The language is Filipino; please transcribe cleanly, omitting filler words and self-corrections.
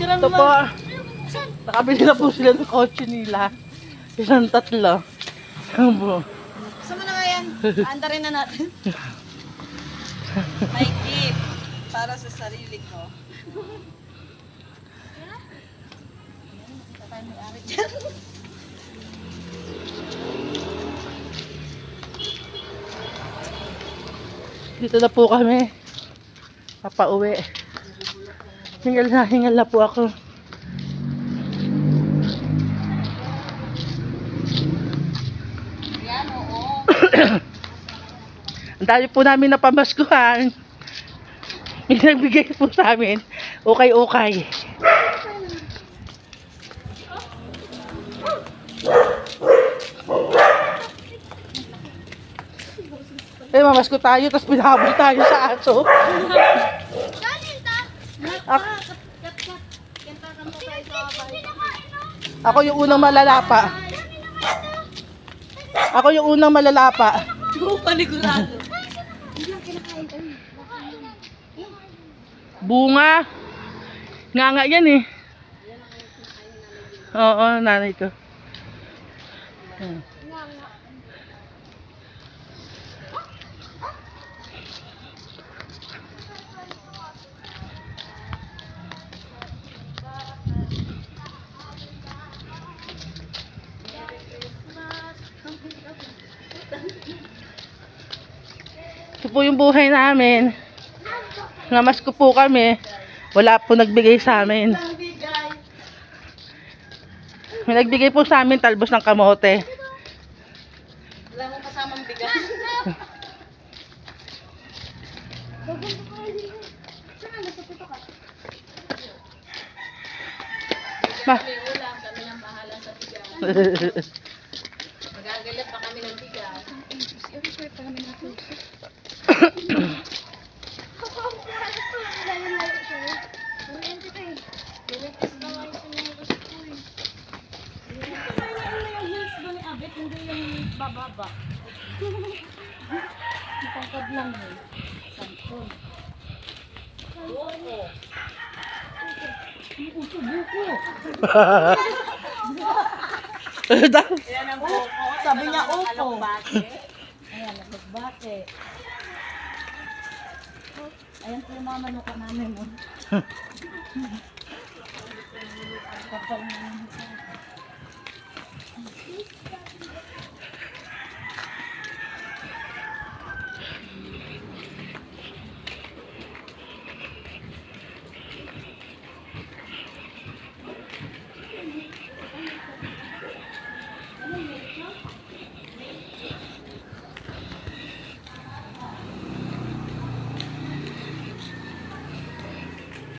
Ito po, nakabili na po sila ng kotse nila. Isang tatlo. Abo. Gusto mo na nga yan? Anda rin na natin. May gift para sa sarili ko. Tatay may ari dyan. Dito na po kami. Papauwi. Hingal na po ako. Yan, oo. Ang dami po namin na pamaskuhan. May nagbigay po sa amin. Okay. Eh, mamasko tayo, tapos pinahabol tayo sa aso. Ako yung unang malalapa. Panigurado. Bunga. Nga yan eh. Oo, nanay ko. Ito po yung buhay namin. Namasko po kami. Wala po nagbigay sa amin. May nagbigay po sa amin talbos ng kamote. Wala mong kasamang bigas. Kami ulam, kami nang bahala sa bigas. Magagalit pa kami ng bigas. Bababa. Matangkad lang eh. Sampon. Buko. Buko. Yan ang buko. Sabi niya upo. Ayan, nagbate. Ayan po yung mga manuka namin mo. Kapal na